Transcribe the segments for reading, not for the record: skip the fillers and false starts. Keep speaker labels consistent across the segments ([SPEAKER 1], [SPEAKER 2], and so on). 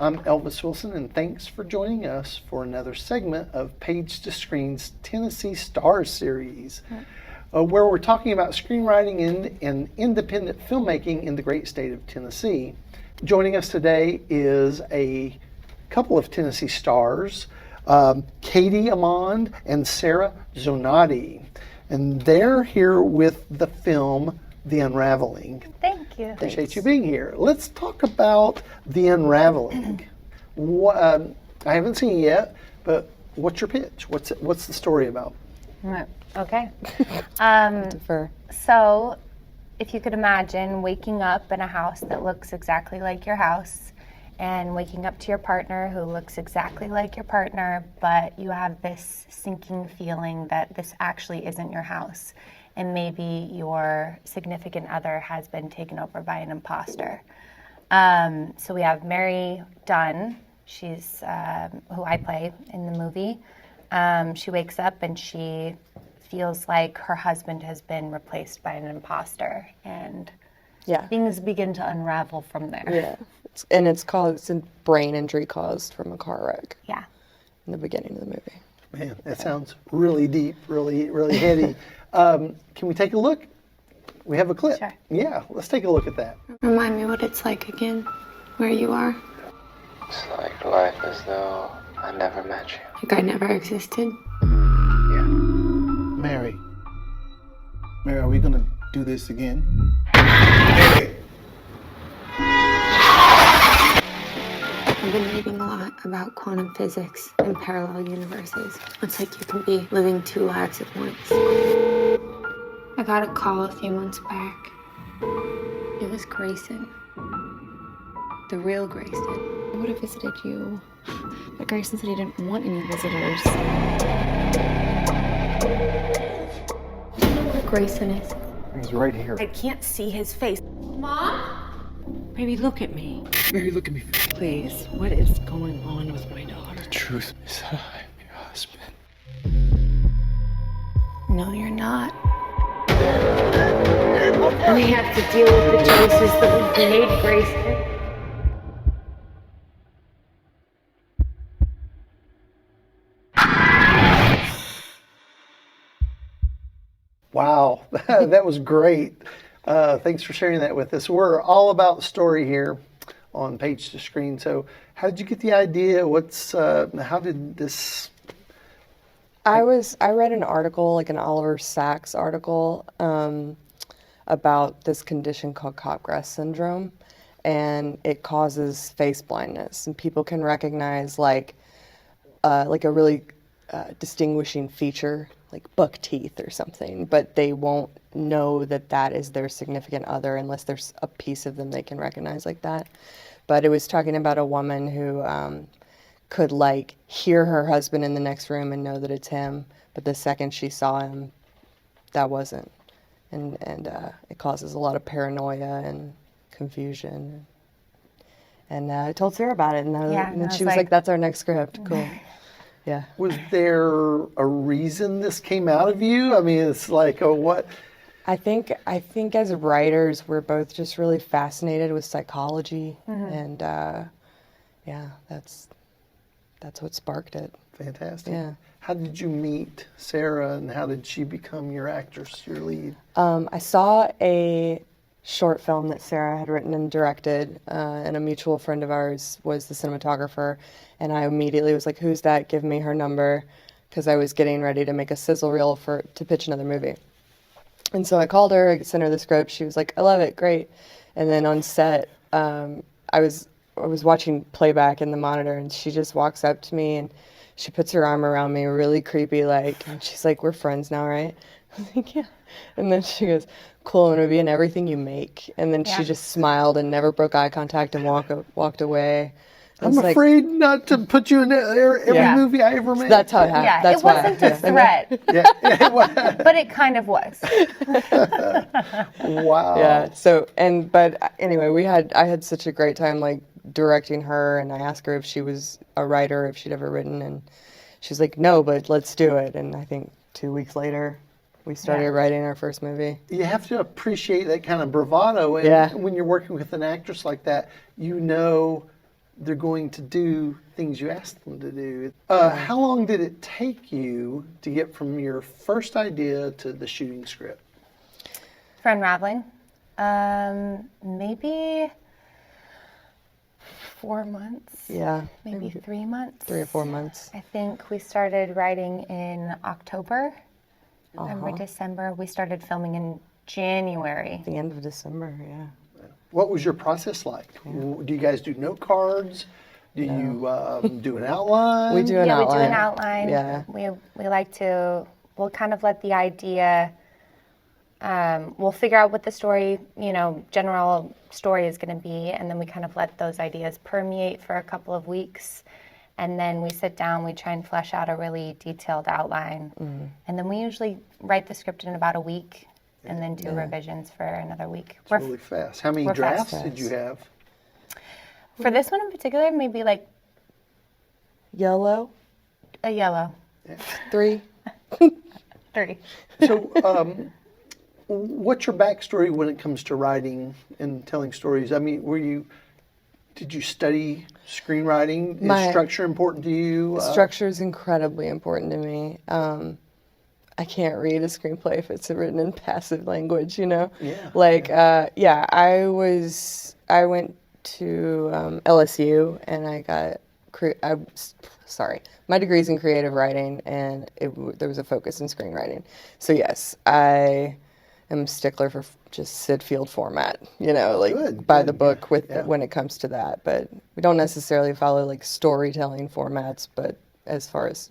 [SPEAKER 1] I'm Elvis Wilson, and thanks for joining us for another segment of Page to Screen's Tennessee Stars series, where we're talking about screenwriting and independent filmmaking in the great state of Tennessee. Joining us today is a couple of Tennessee stars, Katie Amond and Sarah Zanotti, and they're here with the film The Unraveling.
[SPEAKER 2] Thank you.
[SPEAKER 1] Appreciate you being here. Let's talk about The Unraveling. I haven't seen it yet, but what's your pitch? What's the story about?
[SPEAKER 2] Okay. So, if you could imagine waking up in a house that looks exactly like your house, and waking up to your partner who looks exactly like your partner, but you have this sinking feeling that this actually isn't your house, and maybe your significant other has been taken over by an imposter. So we have Mary Dunn. She's who I play in the movie. She wakes up and she feels like her husband has been replaced by an imposter, and things begin to unravel from there.
[SPEAKER 3] Yeah, it's a brain injury caused from a car wreck.
[SPEAKER 2] Yeah.
[SPEAKER 3] In the beginning of the movie.
[SPEAKER 1] Man, that sounds really deep, really heady. Can we take a look? We have a clip.
[SPEAKER 2] Sure.
[SPEAKER 1] Yeah, let's take a look at that.
[SPEAKER 4] Remind me what it's like again, where you are.
[SPEAKER 5] It's like life as though I never met you.
[SPEAKER 4] Like I never existed.
[SPEAKER 5] Yeah.
[SPEAKER 6] Mary, are we gonna do this again? Mary!
[SPEAKER 4] I've been reading a lot about quantum physics and parallel universes. It's like you can be living two lives at once. I got a call a few months back. It was Grayson. The real Grayson.
[SPEAKER 7] I would have visited you, but Grayson said he didn't want any visitors.
[SPEAKER 4] Do you know where Grayson is?
[SPEAKER 6] He's right here.
[SPEAKER 8] I can't see his face.
[SPEAKER 4] Mom?
[SPEAKER 8] Baby, look at me.
[SPEAKER 6] Mary, look at me.
[SPEAKER 8] Please, what is going on with my daughter?
[SPEAKER 6] The truth is that I'm your husband.
[SPEAKER 4] No, you're not. We have to deal with the choices that we've made, Grayson.
[SPEAKER 1] Wow, that was great. Thanks for sharing that with us. We're all about the story here on Page to Screen. So how did you get the idea? How did this...
[SPEAKER 3] I read an article, like an Oliver Sacks article, about this condition called Capgras syndrome, and it causes face blindness, and people can recognize like a really distinguishing feature, like buck teeth or something, but they won't know that that is their significant other unless there's a piece of them they can recognize like that. But it was talking about a woman who could like hear her husband in the next room and know that it's him, but the second she saw him, that wasn't. And it causes a lot of paranoia and confusion. And I told Sarah about it, and then she was like, that's our next script. Cool. Yeah.
[SPEAKER 1] Was there a reason this came out of you? I mean, it's like, what?
[SPEAKER 3] I think as writers, we're both just really fascinated with psychology, and that's what sparked it.
[SPEAKER 1] Fantastic.
[SPEAKER 3] Yeah.
[SPEAKER 1] How did you meet Sarah, and how did she become your actress, your lead?
[SPEAKER 3] I saw a short film that Sarah had written and directed, and a mutual friend of ours was the cinematographer, and I immediately was like, who's that? Give me her number, because I was getting ready to make a sizzle reel to pitch another movie. And so I called her, I sent her the script, she was like, I love it, great. And then on set, I was watching playback in the monitor, and she just walks up to me and she puts her arm around me really creepy like, and she's like, we're friends now, right? I was like, yeah. And then she goes, cool, I'm going to be in everything you make. And then she just smiled and never broke eye contact and walked away.
[SPEAKER 1] I'm afraid not to put you in every movie I ever made.
[SPEAKER 3] That's how it happened.
[SPEAKER 2] Yeah,
[SPEAKER 3] That's
[SPEAKER 2] it wasn't a threat, but it kind of was.
[SPEAKER 1] Wow.
[SPEAKER 3] Yeah. So, but anyway, I had such a great time like directing her, and I asked her if she was a writer, if she'd ever written, and she's like, no, but let's do it. And I think 2 weeks later, we started writing our first movie.
[SPEAKER 1] You have to appreciate that kind of bravado, and when you're working with an actress like that, you know they're going to do things you asked them to do. How long did it take you to get from your first idea to the shooting script?
[SPEAKER 2] For Unraveling, maybe 4 months.
[SPEAKER 3] Yeah,
[SPEAKER 2] Maybe 3 months.
[SPEAKER 3] 3 or 4 months.
[SPEAKER 2] I think we started writing in October, November, December. We started filming in January.
[SPEAKER 3] The end of December, yeah.
[SPEAKER 1] What was your process like? Do you guys do note cards? Do you do an outline?
[SPEAKER 3] We do an
[SPEAKER 2] Yeah,
[SPEAKER 3] outline.
[SPEAKER 2] we do an outline.
[SPEAKER 3] Yeah.
[SPEAKER 2] We like to, we'll kind of let the idea, we'll figure out what the story, general story is going to be, and then we kind of let those ideas permeate for a couple of weeks. And then we sit down, we try and flesh out a really detailed outline. And then we usually write the script in about a week and then do revisions for another week.
[SPEAKER 1] It's really fast. How many
[SPEAKER 2] we're
[SPEAKER 1] drafts
[SPEAKER 2] fast.
[SPEAKER 1] did you have?
[SPEAKER 2] For this one in particular, maybe like
[SPEAKER 3] Yellow,
[SPEAKER 2] a yellow.
[SPEAKER 3] 3.
[SPEAKER 2] 30.
[SPEAKER 1] So, what's your backstory when it comes to writing and telling stories? I mean, did you study screenwriting? Is structure important to you?
[SPEAKER 3] Structure is incredibly important to me. I can't read a screenplay if it's written in passive language,
[SPEAKER 1] Yeah.
[SPEAKER 3] I went to LSU and I got, my degree's in creative writing and there was a focus in screenwriting. So yes, I am a stickler for just Sid Field format, by the book when it comes to that. But we don't necessarily follow like storytelling formats, but as far as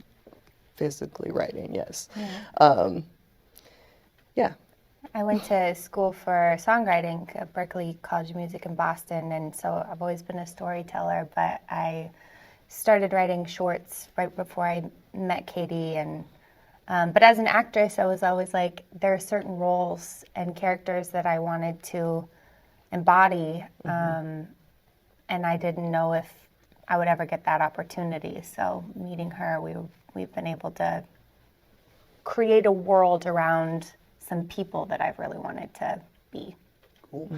[SPEAKER 3] physically writing, yes. Yeah.
[SPEAKER 2] I went to school for songwriting at Berklee College of Music in Boston, and so I've always been a storyteller, but I started writing shorts right before I met Katie. And but as an actress, I was always like, there are certain roles and characters that I wanted to embody, and I didn't know if I would ever get that opportunity. So meeting her, we've been able to create a world around some people that I've really wanted to be.
[SPEAKER 1] Cool.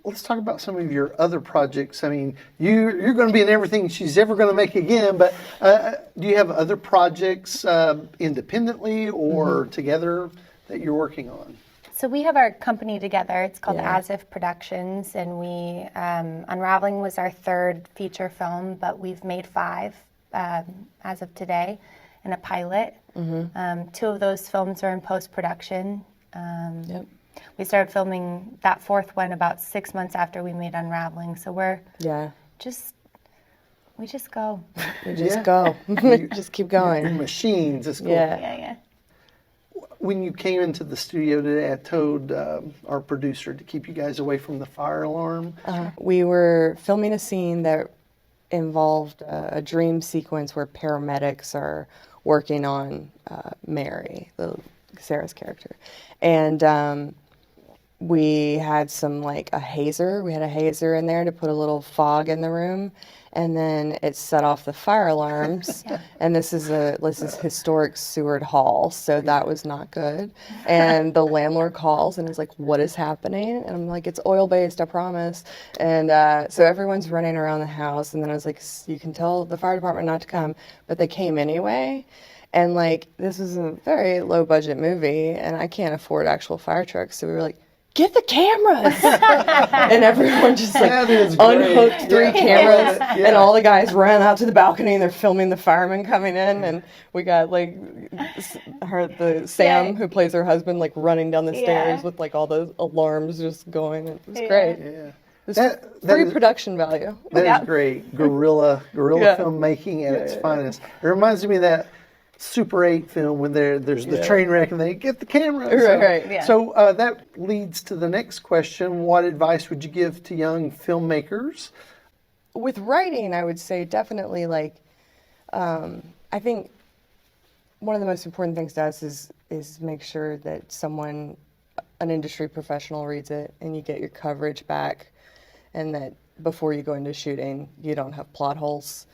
[SPEAKER 1] Let's talk about some of your other projects. I mean, you're going to be in everything she's ever going to make again, but do you have other projects independently or together that you're working on?
[SPEAKER 2] So we have our company together. It's called As If Productions, and we Unraveling was our third feature film, but we've made 5 as of today, and a pilot. 2 of those films are in post-production. We started filming that 4th one about 6 months after we made Unraveling. So we just go.
[SPEAKER 3] We just go. Just keep going.
[SPEAKER 1] Machines. It's cool.
[SPEAKER 2] Yeah.
[SPEAKER 1] When you came into the studio today, I told our producer to keep you guys away from the fire alarm.
[SPEAKER 3] We were filming a scene that involved a dream sequence where paramedics are working on Mary, Sarah's character. And we had a hazer. We had a hazer in there to put a little fog in the room. And then it set off the fire alarms. And this is historic Seward Hall, so that was not good. And the landlord calls and is like, "What is happening?" And I'm like, "It's oil-based, I promise." And so everyone's running around the house. And then I was like, "You can tell the fire department not to come," but they came anyway. And this is a very low-budget movie, and I can't afford actual fire trucks, so we were like, "Get the cameras!" And everyone just unhooked 3 cameras, and all the guys ran out to the balcony and they're filming the firemen coming in, and we got Sam who plays her husband running down the stairs with all those alarms just going. It was great.
[SPEAKER 1] Yeah.
[SPEAKER 3] It's free production value.
[SPEAKER 1] That is great. Guerrilla filmmaking at its finest. It reminds me of that Super 8 film when there's the train wreck and they get the camera. So that leads to the next question. What advice would you give to young filmmakers?
[SPEAKER 3] With writing, I would say definitely I think one of the most important things to us is make sure that an industry professional reads it and you get your coverage back, and that before you go into shooting, you don't have plot holes.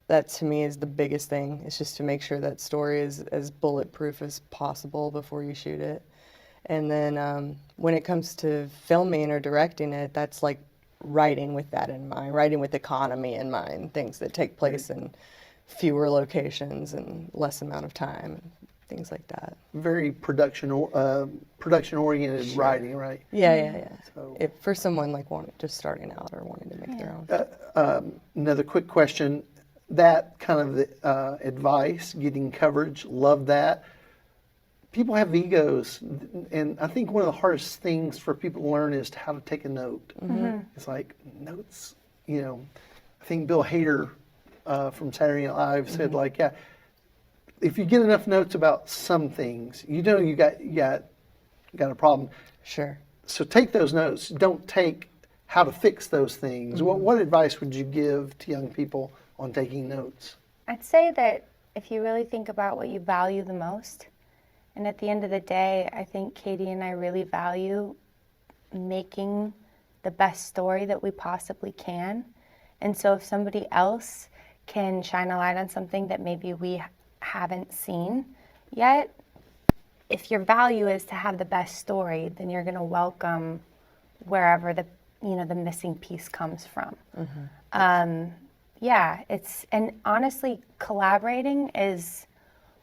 [SPEAKER 3] That to me is the biggest thing. It's just to make sure that story is as bulletproof as possible before you shoot it. And then when it comes to filming or directing it, that's writing with that in mind, writing with economy in mind, things that take place in fewer locations and less amount of time, and things like that.
[SPEAKER 1] Very production oriented writing, right?
[SPEAKER 3] Yeah.
[SPEAKER 1] So-
[SPEAKER 3] If for someone like just starting out or wanting to make their own.
[SPEAKER 1] Another quick question. That kind of advice, getting coverage, love that. People have egos, and I think one of the hardest things for people to learn is how to take a note. It's like notes, I think Bill Hader from Saturday Night Live said like, yeah, if you get enough notes about some things, you got a problem.
[SPEAKER 3] Sure.
[SPEAKER 1] So take those notes. Don't take how to fix those things. What advice would you give to young people on taking notes?
[SPEAKER 2] I'd say that if you really think about what you value the most, and at the end of the day, I think Katie and I really value making the best story that we possibly can. And so if somebody else can shine a light on something that maybe we haven't seen yet, if your value is to have the best story, then you're going to welcome wherever the missing piece comes from. And honestly, collaborating is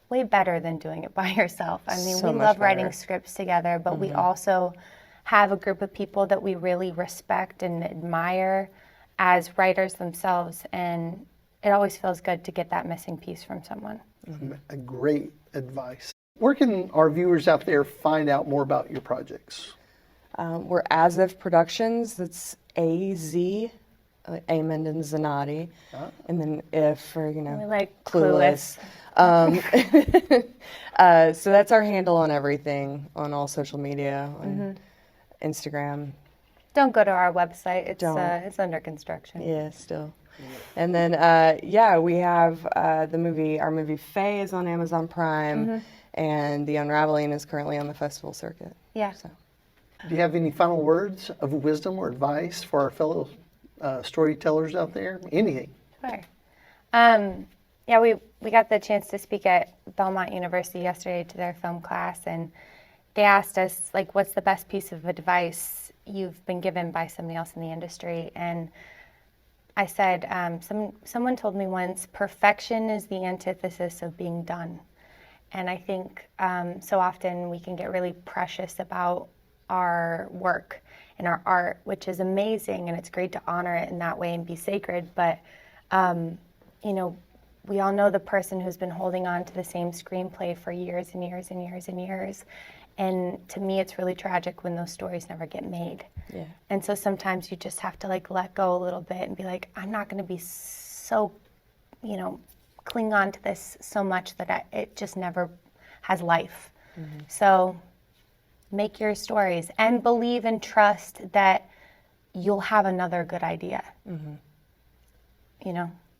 [SPEAKER 2] way better than doing it by yourself. I mean,
[SPEAKER 3] So
[SPEAKER 2] we
[SPEAKER 3] much
[SPEAKER 2] love writing
[SPEAKER 3] better.
[SPEAKER 2] scripts together, but we also have a group of people that we really respect and admire as writers themselves, and it always feels good to get that missing piece from someone.
[SPEAKER 1] A great advice. Where can our viewers out there find out more about your projects?
[SPEAKER 3] We're As If Productions. That's AZ, Amond and Zanotti, and then if for
[SPEAKER 2] We like
[SPEAKER 3] Clueless. So that's our handle on everything, on all social media, on Instagram.
[SPEAKER 2] Don't go to our website.
[SPEAKER 3] Don't.
[SPEAKER 2] It's under construction.
[SPEAKER 3] Yeah, still. And then, we have our movie Faye is on Amazon Prime, and The Unraveling is currently on the festival circuit.
[SPEAKER 2] Yeah.
[SPEAKER 3] So.
[SPEAKER 1] Do you have any final words of wisdom or advice for our fellow storytellers out there? Anything?
[SPEAKER 2] Sure. We got the chance to speak at Belmont University yesterday to their film class, and they asked us, like, what's the best piece of advice you've been given by somebody else in the industry? And I said, someone told me once, perfection is the antithesis of being done. And I think so often we can get really precious about our work and our art, which is amazing, and it's great to honor it in that way and be sacred. But, we all know the person who's been holding on to the same screenplay for years and years and years and years. And to me, it's really tragic when those stories never get made.
[SPEAKER 3] Yeah.
[SPEAKER 2] And so sometimes you just have to let go a little bit and be like, I'm not going to be so, cling on to this so much that it just never has life. So make your stories and believe and trust that you'll have another good idea.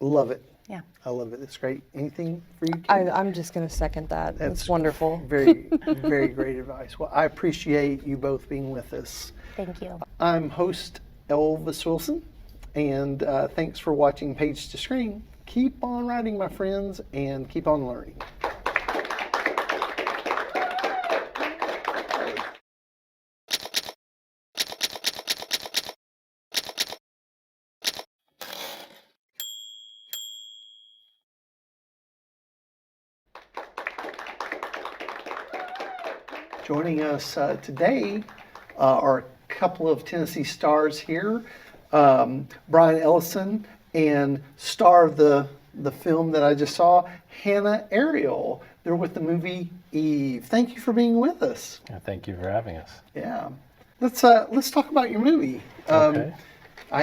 [SPEAKER 1] Love it.
[SPEAKER 2] Yeah.
[SPEAKER 1] I love it. It's great. Anything for you, Kate?
[SPEAKER 3] I'm just going to second that. That's wonderful.
[SPEAKER 1] Very, very great advice. Well, I appreciate you both being with us.
[SPEAKER 2] Thank you.
[SPEAKER 1] I'm host Elvis Wilson, and thanks for watching Page to Screen. Keep on writing, my friends, and keep on learning. Joining us today are a couple of Tennessee stars here, Brian Ellison, and star of the film that I just saw, Hannah Ariel. They're with the movie Eve. Thank you for being with us.
[SPEAKER 9] Thank you for having us.
[SPEAKER 1] Yeah, let's talk about your movie.
[SPEAKER 9] Okay.
[SPEAKER 1] I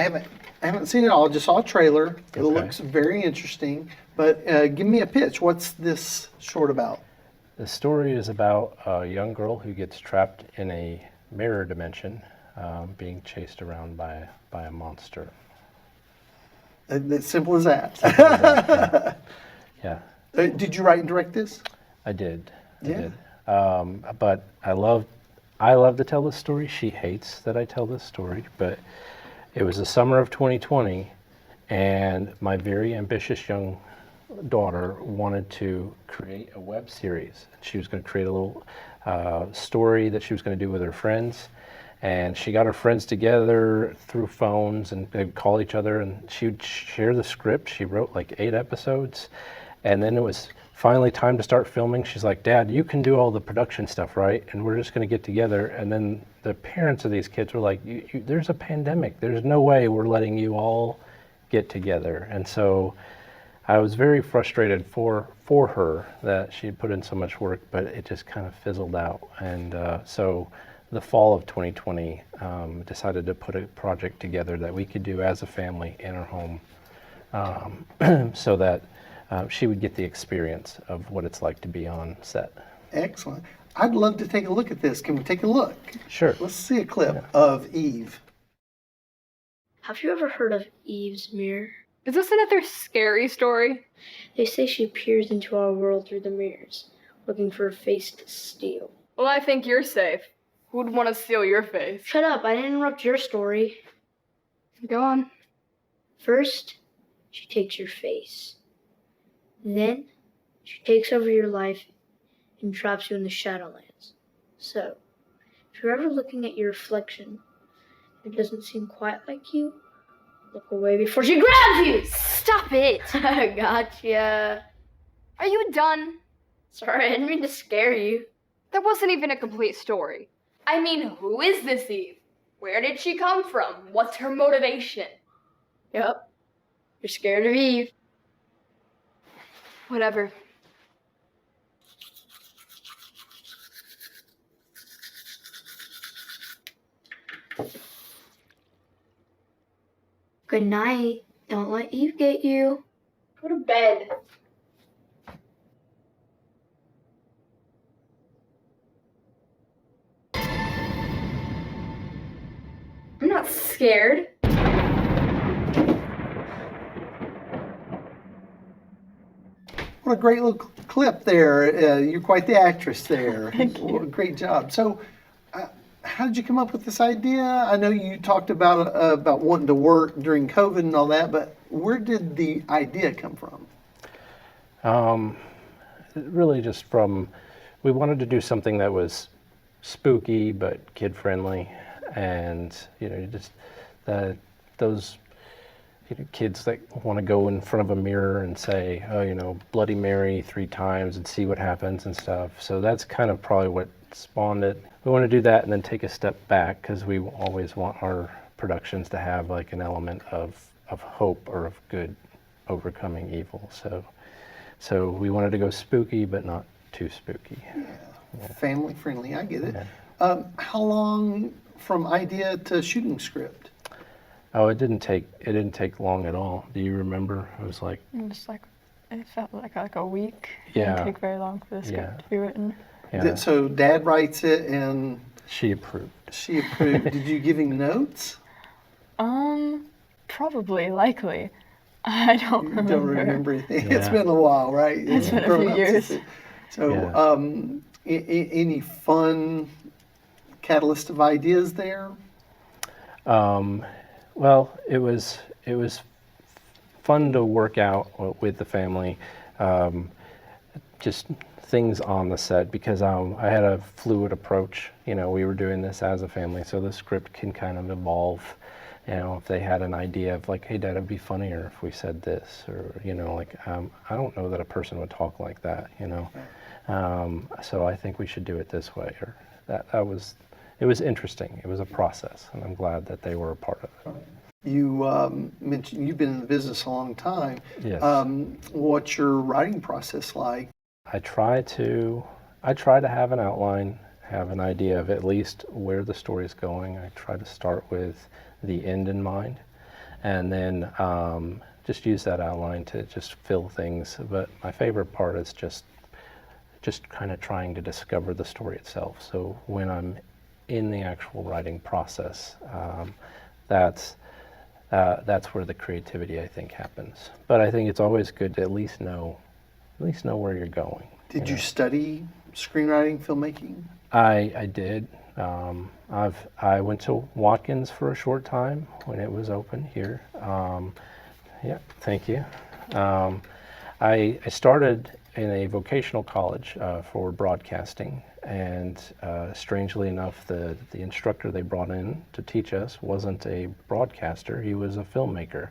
[SPEAKER 1] haven't seen it all. Just saw a trailer. It
[SPEAKER 9] Okay.
[SPEAKER 1] looks very interesting. But give me a pitch. What's this short about?
[SPEAKER 9] The story is about a young girl who gets trapped in a mirror dimension, being chased around by a monster.
[SPEAKER 1] As simple as that.
[SPEAKER 9] Yeah,
[SPEAKER 1] Did you write and direct this?
[SPEAKER 9] I did. I
[SPEAKER 1] Yeah.
[SPEAKER 9] did. But I love to tell this story. She hates that I tell this story, but it was the summer of 2020, and my very ambitious young daughter wanted to create a web series. She was going to create a little story that she was going to do with her friends, And she got her friends together through phones and they'd call each other and she would share the script. She wrote like 8 episodes. And then it was finally time to start filming. She's like, Dad, you can do all the production stuff, right? And we're just going to get together. And then the parents of these kids were like, there's a pandemic. There's no way we're letting you all get together. And so I was very frustrated for her that she had put in so much work, but it just kind of fizzled out. And so the fall of 2020, decided to put a project together that we could do as a family in our home, so that she would get the experience of what it's like to be on set.
[SPEAKER 1] Excellent. I'd love to take a look at this. Can we take a look?
[SPEAKER 9] Sure.
[SPEAKER 1] Let's see a clip of Eve.
[SPEAKER 10] Have you ever heard of Eve's mirror?
[SPEAKER 11] Is this another scary story?
[SPEAKER 10] They say she peers into our world through the mirrors, looking for a face to steal.
[SPEAKER 11] Well, I think you're safe. Who'd want to steal your face?
[SPEAKER 10] Shut up, I didn't interrupt your story.
[SPEAKER 11] Go on.
[SPEAKER 10] First, she takes your face. Then, she takes over your life and traps you in the Shadowlands. So, if you're ever looking at your reflection and it doesn't seem quite like you, look away before she grabs you!
[SPEAKER 11] Stop it!
[SPEAKER 10] Gotcha.
[SPEAKER 11] Are you done?
[SPEAKER 10] Sorry, I didn't mean to scare you.
[SPEAKER 11] That wasn't even a complete story. I mean, who is this Eve? Where did she come from? What's her motivation?
[SPEAKER 10] Yep. You're scared of Eve.
[SPEAKER 11] Whatever.
[SPEAKER 10] Good night. Don't let Eve get you. Go to bed.
[SPEAKER 11] I'm not scared.
[SPEAKER 1] What a great little clip there. You're quite the actress there. Thank you. Great job. So, how did you come up with this idea? I know you talked about wanting to work during COVID and all that, but where did the idea come from?
[SPEAKER 9] Really just from, we wanted to do something that was spooky but kid-friendly, and just those kids that want to go in front of a mirror and say, oh, Bloody Mary 3 times and see what happens and stuff. So that's kind of probably what spawned it. We want to do that and then take a step back, because we always want our productions to have like an element of hope or of good overcoming evil. So we wanted to go spooky but not too spooky.
[SPEAKER 1] Yeah. Family friendly, I get it. Yeah. How long from idea to shooting script?
[SPEAKER 9] Oh, it didn't take long at all. Do you remember? It was like,
[SPEAKER 12] it felt like a week.
[SPEAKER 9] Yeah.
[SPEAKER 12] It didn't take very long for the script to be written.
[SPEAKER 9] Yeah.
[SPEAKER 1] So Dad writes it and
[SPEAKER 9] she approved.
[SPEAKER 1] She approved. Did you give him notes?
[SPEAKER 12] Probably, likely. I don't remember.
[SPEAKER 1] You don't remember anything.
[SPEAKER 9] Yeah.
[SPEAKER 1] It's been a while, right?
[SPEAKER 12] It's been a few years.
[SPEAKER 1] So, any fun catalyst of ideas there?
[SPEAKER 9] Well, it was fun to work out with the family, just things on the set, because I had a fluid approach. We were doing this as a family, so the script can kind of evolve. If they had an idea of like, hey, Dad, it'd be funnier if we said this, or I don't know that a person would talk like that. So I think we should do it this way, or it was interesting. It was a process, and I'm glad that they were a part of it.
[SPEAKER 1] You mentioned you've been in the business a long time.
[SPEAKER 9] Yes.
[SPEAKER 1] What's your writing process like?
[SPEAKER 9] I try to have an outline, have an idea of at least where the story is going. I try to start with the end in mind, and then just use that outline to just fill things. But my favorite part is just kind of trying to discover the story itself. So when I'm in the actual writing process, that's where the creativity, I think, happens. But I think it's always good to at least know where you're going.
[SPEAKER 1] Did you study screenwriting, filmmaking?
[SPEAKER 9] I did. I went to Watkins for a short time when it was open here. Yeah, thank you. I started in a vocational college for broadcasting, and strangely enough, the instructor they brought in to teach us wasn't a broadcaster, he was a filmmaker.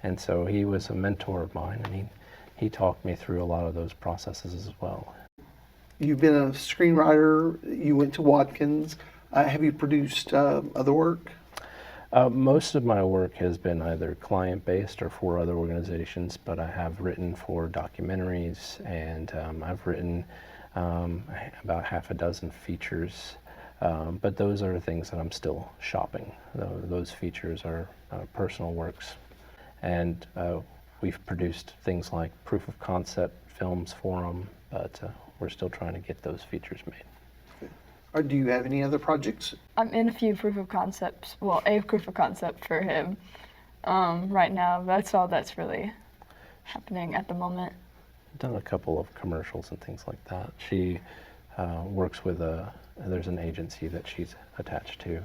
[SPEAKER 9] And so he was a mentor of mine, and he talked me through a lot of those processes as well.
[SPEAKER 1] You've been a screenwriter, you went to Watkins. Have you produced other work?
[SPEAKER 9] Most of my work has been either client-based or for other organizations, but I have written for documentaries, and I've written about half a dozen features, but those are things that I'm still shopping. Those features are personal works, and we've produced things like proof of concept films for them, but we're still trying to get those features made.
[SPEAKER 1] Or do you have any other projects?
[SPEAKER 12] I'm in a few proof of concepts. Well, a proof of concept for him right now. That's all that's really happening at the moment.
[SPEAKER 9] I've done a couple of commercials and things like that. She works with there's an agency that she's attached to.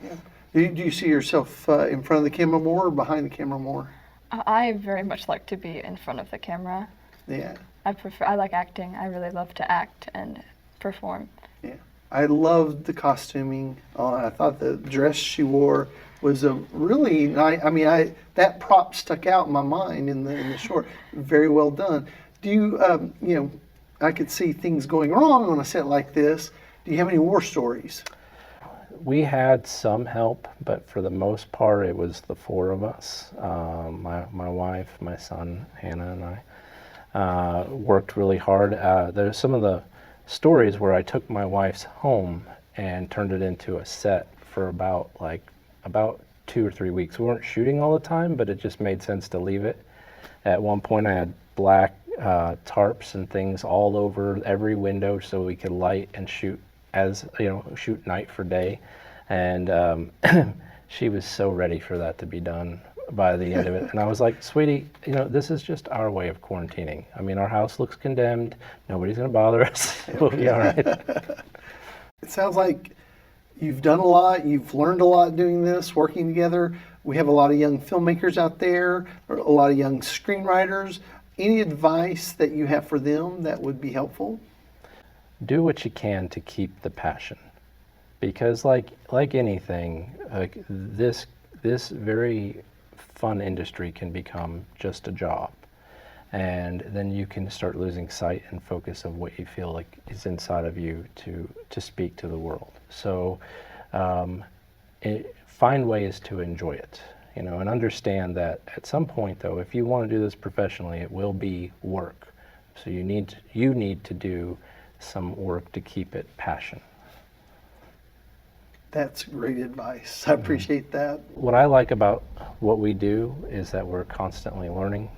[SPEAKER 1] Yeah. Do you see yourself in front of the camera more or behind the camera more?
[SPEAKER 12] I very much like to be in front of the camera.
[SPEAKER 1] Yeah.
[SPEAKER 12] I like acting. I really love to act and perform.
[SPEAKER 1] Yeah. I loved the costuming. I thought the dress she wore was a really nice, that prop stuck out in my mind in the short. Very well done. Do you, I could see things going wrong on a set like this. Do you have any war stories?
[SPEAKER 9] We had some help, but for the most part, it was the four of us. My wife, my son, Hannah, and I worked really hard. There's some of the stories where I took my wife's home and turned it into a set for about 2 or 3 weeks. We weren't shooting all the time, but it just made sense to leave it. At one point, I had black tarps and things all over every window so we could light and shoot shoot night for day. And she was so ready for that to be done by the end of it. And I was like, sweetie, this is just our way of quarantining. Our house looks condemned. Nobody's going to bother us. We'll be all right.
[SPEAKER 1] It sounds like you've done a lot. You've learned a lot doing this, working together. We have a lot of young filmmakers out there, or a lot of young screenwriters. Any advice that you have for them that would be helpful?
[SPEAKER 9] Do what you can to keep the passion. Because like anything, this very fun industry can become just a job, and then you can start losing sight and focus of what you feel like is inside of you to speak to the world. So find ways to enjoy it, and understand that at some point, though, if you want to do this professionally, it will be work. So you need to do some work to keep it passion.
[SPEAKER 1] That's great advice. I appreciate that.
[SPEAKER 9] What I like about what we do is that we're constantly learning,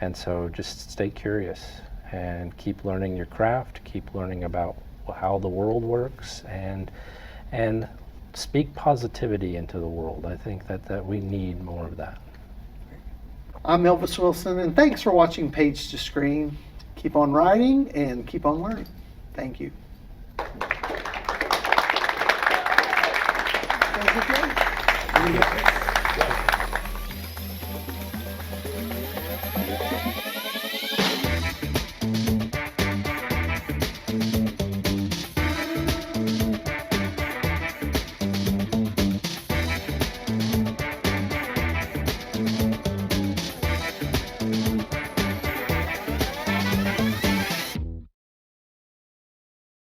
[SPEAKER 9] and so just stay curious and keep learning your craft, keep learning about how the world works, and speak positivity into the world. I think that we need more of that.
[SPEAKER 1] I'm Elvis Wilson, and thanks for watching Page to Screen. Keep on writing and keep on learning. Thank you. Thank you.